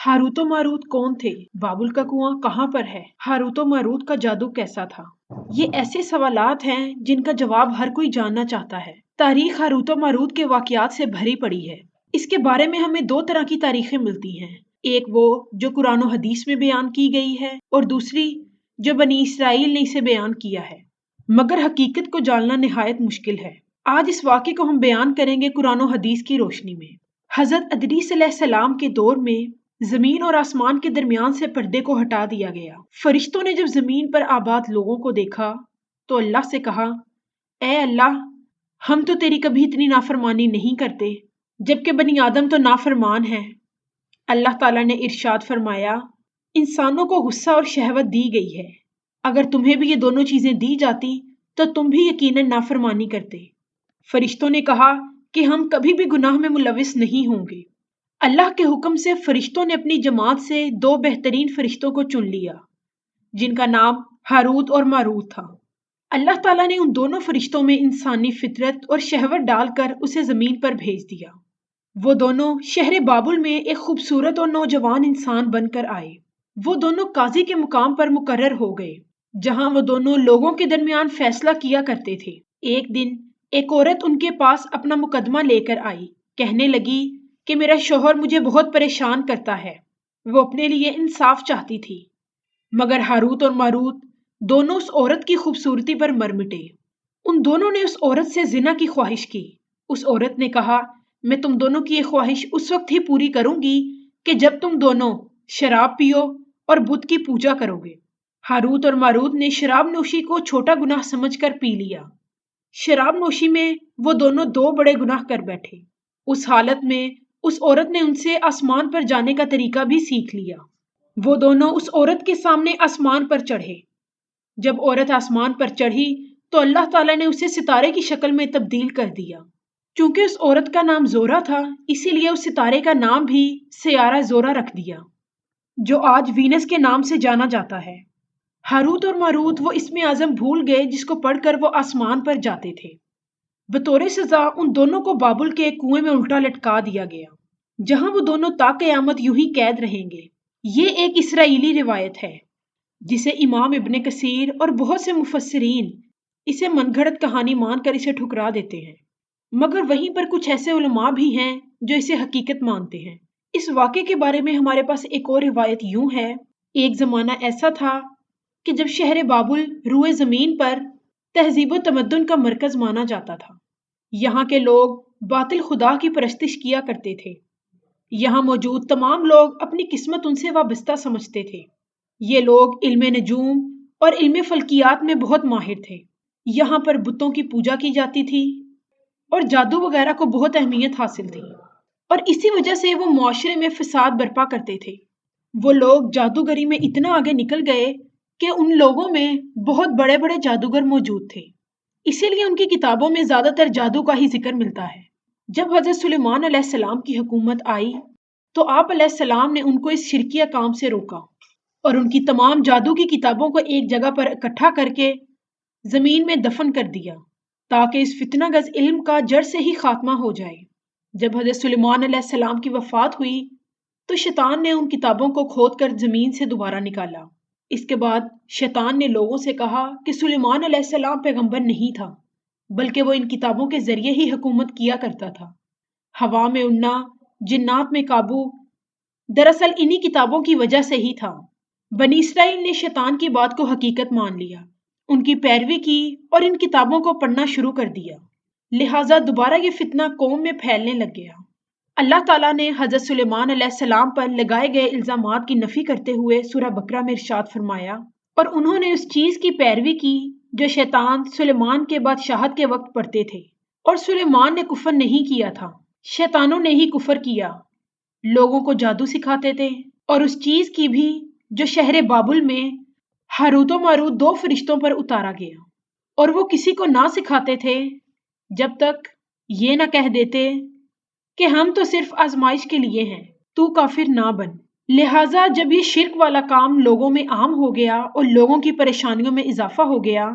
Harut و Marut कौन थे? बाबुल का कुआं कहाँ पर है? हारूत व मारूत का जादू कैसा था? ये ऐसे सवालात हैं जिनका जवाब हर कोई जानना चाहता है। तारीख हारूत व मारूत के वाकयात से भरी पड़ी है। इसके बारे में हमें दो तरह की तारीखें मिलती हैं। एक वो जो कुरान और हदीस में बयान की गई है और दूसरी जो बनी इसराइल ने इसे बयान किया है, मगर हकीकत को जानना निहायत मुश्किल है। आज इस वाक़े को हम बयान करेंगे कुरान और हदीस की रोशनी में। हज़रत इदरीस अलैहिस्सलाम के दौर में जमीन और आसमान के दरमियान से पर्दे को हटा दिया गया। फरिश्तों ने जब जमीन पर आबाद लोगों को देखा तो अल्लाह से कहा, ए अल्लाह, हम तो तेरी कभी इतनी नाफरमानी नहीं करते, जबकि बनी आदम तो नाफरमान है। अल्लाह ताला ने इरशाद फरमाया, इंसानों को गुस्सा और शहवत दी गई है, अगर तुम्हें भी ये दोनों चीजें दी जाती तो तुम भी यकीनन नाफरमानी करते। फरिश्तों ने कहा कि हम कभी भी गुनाह में मुलविस नहीं होंगे। अल्लाह के हुक्म से फरिश्तों ने अपनी जमात से दो बेहतरीन फरिश्तों को चुन लिया, जिनका नाम हारूत और मारूत था। अल्लाह ताला ने उन दोनों फरिश्तों में इंसानी फितरत और शहवत डालकर उसे जमीन पर भेज दिया। वो दोनों शहर बाबुल में एक खूबसूरत और नौजवान इंसान बनकर आए। वो दोनों काजी के मुकाम पर मुकर्रर हो गए, जहां वो दोनों लोगों के दरमियान फैसला किया करते थे। एक दिन एक औरत उनके पास अपना मुकदमा लेकर आई। कहने लगी कि मेरा शौहर मुझे बहुत परेशान करता है। वो अपने लिए इंसाफ चाहती थी, मगर हारूत और मारूत दोनों उस औरत की खूबसूरती पर मर मिटे। उन दोनों ने उस औरत से जिना की ख्वाहिश की। उस औरत ने कहा, मैं तुम दोनों की ये ख्वाहिश उस वक्त ही पूरी करूंगी कि जब तुम दोनों शराब पियो और बुत की पूजा करोगे। हारूत और मारूत ने शराब नोशी को छोटा गुनाह समझकर पी लिया। शराब नोशी में वो दोनों दो बड़े गुनाह कर बैठे। उस हालत में उस औरत ने उनसे आसमान पर जाने का तरीका भी सीख लिया। वो दोनों उस औरत के सामने आसमान पर चढ़े। जब औरत आसमान पर चढ़ी तो अल्लाह ताला ने उसे सितारे की शक्ल में तब्दील कर दिया। चूंकि उस औरत का नाम जोरा था, इसीलिए उस सितारे का नाम भी सियारा जोरा रख दिया, जो आज वीनस के नाम से जाना जाता है। हारूत और मारूत वो इसमें आजम भूल गए जिसको पढ़कर वो आसमान पर जाते थे। बतौर सजा उन दोनों को बाबुल के एक कुएं में उल्टा लटका दिया गया, जहां वो दोनों ता क़यामत यूं ही कैद रहेंगे। ये एक इसराइली रिवायत है, जिसे इमाम इब्ने कसीर और बहुत से मुफस्सिरीन इसे मनगढ़ंत कहानी मानकर इसे ठुकरा देते हैं, मगर वहीं पर कुछ ऐसे उलमा भी हैं जो इसे हकीकत मानते हैं। इस वाक़े के बारे में हमारे पास एक और रिवायत यूं है, एक ज़माना ऐसा था कि जब शहर बाबुल रूए ज़मीन पर तहजीब व तमद्दुन का मरकज़ माना जाता था। यहाँ के लोग बातिल खुदा की परस्तिश किया करते थे। यहाँ मौजूद तमाम लोग अपनी किस्मत उनसे वाबस्ता समझते थे। ये लोग इल्मे नजूम और इल्मे फल्कियात में बहुत माहिर थे। यहाँ पर बुतों की पूजा की जाती थी और जादू वगैरह को बहुत अहमियत हासिल थी, और इसी वजह से वो मुआशरे में फसाद बर्पा करते थे। वो लोग जादूगरी में इतना आगे निकल गए कि उन लोगों में बहुत बड़े बड़े जादूगर मौजूद थे। इसीलिए उनकी किताबों में ज़्यादातर जादू का ही जिक्र मिलता है। जब हज़रत सुलेमान अलैहिस्सलाम की हुकूमत आई तो आप अलैहिस्सलाम ने उनको इस शिरकिया काम से रोका और उनकी तमाम जादू की किताबों को एक जगह पर इकट्ठा करके ज़मीन में दफन कर दिया, ताकि इस फितनागज़ इल्म का जड़ से ही खात्मा हो जाए। जब हज़रत सुलेमान अलैहिस्सलाम की वफ़ात हुई तो शैतान ने उन किताबों को खोद कर ज़मीन से दोबारा निकाला। इसके बाद शैतान ने लोगों से कहा कि सुलेमान अलैहिस्सलाम पैगंबर नहीं था, बल्कि वो इन किताबों के ज़रिए ही हुकूमत किया करता था। हवा में उड़ना, जिन्नात में काबू, दरअसल इन्हीं किताबों की वजह से ही था। बनी इसराइल ने शैतान की बात को हकीकत मान लिया, उनकी पैरवी की और इन किताबों को पढ़ना शुरू कर दिया। लिहाजा दोबारा ये फितना कौम में फैलने लग गया। अल्लाह ताला ने हज़रत सुलेमान अलैहिस्सलाम पर लगाए गए इल्ज़ामात की नफ़ी करते हुए सूरह बकरा में इरशाद फरमाया, और उन्होंने उस चीज़ की पैरवी की जो शैतान सुलेमान के बादशाहत के वक्त पढ़ते थे। और सुलेमान ने कुफर नहीं किया था, शैतानों ने ही कुफर किया। लोगों को जादू सिखाते थे, और उस चीज़ की भी जो शहर बाबुल में हारूत और मारूत दो फरिश्तों पर उतारा गया, और वो किसी को ना सिखाते थे जब तक ये ना कह देते कि हम तो सिर्फ आजमाइश के लिए हैं, तू काफिर ना बन। लिहाजा जब ये शिर्क वाला काम लोगों में आम हो गया और लोगों की परेशानियों में इजाफा हो गया,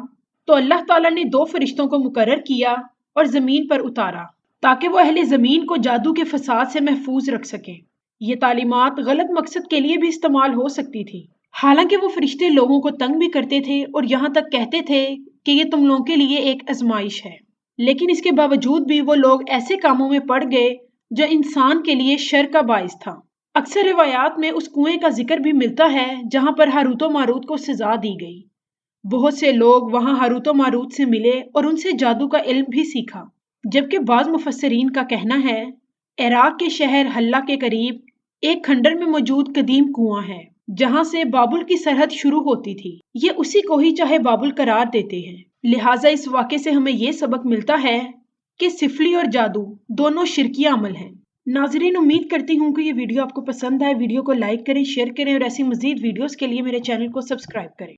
तो अल्लाह ताला ने दो फरिश्तों को मुकर्रर किया और ज़मीन पर उतारा, ताकि वो अहले ज़मीन को जादू के फसाद से महफूज रख सकें। یہ تعلیمات غلط مقصد کے لیے بھی استعمال ہو سکتی تھی۔ حالانکہ وہ فرشتے لوگوں کو تنگ بھی کرتے تھے اور یہاں تک کہتے تھے کہ یہ تم لوگوں کے لیے ایک آزمائش ہے، لیکن اس کے باوجود بھی وہ لوگ ایسے کاموں میں پڑ گئے جو انسان کے لیے شر کا باعث تھا۔ اکثر روایات میں اس کنویں کا ذکر بھی ملتا ہے جہاں پر ہاروت و ماروت کو سزا دی گئی۔ بہت سے لوگ وہاں ہاروت و ماروت سے ملے اور ان سے جادو کا علم بھی سیکھا، جبکہ بعض مفسرین کا کہنا ہے عراق کے شہر حلہ کے قریب ایک کھنڈر میں موجود قدیم کنواں ہے جہاں سے بابل کی سرحد شروع ہوتی تھی۔ یہ اسی کو ہی چاہے بابل قرار دیتے ہیں۔ لہٰذا اس واقعے سے ہمیں یہ سبق ملتا ہے کہ سفلی اور جادو دونوں شرکی عمل ہیں۔ ناظرین، امید کرتی ہوں کہ یہ ویڈیو آپ کو پسند آئے۔ ویڈیو کو لائک کریں، شیئر کریں اور ایسی مزید ویڈیوز کے لیے میرے چینل کو سبسکرائب کریں۔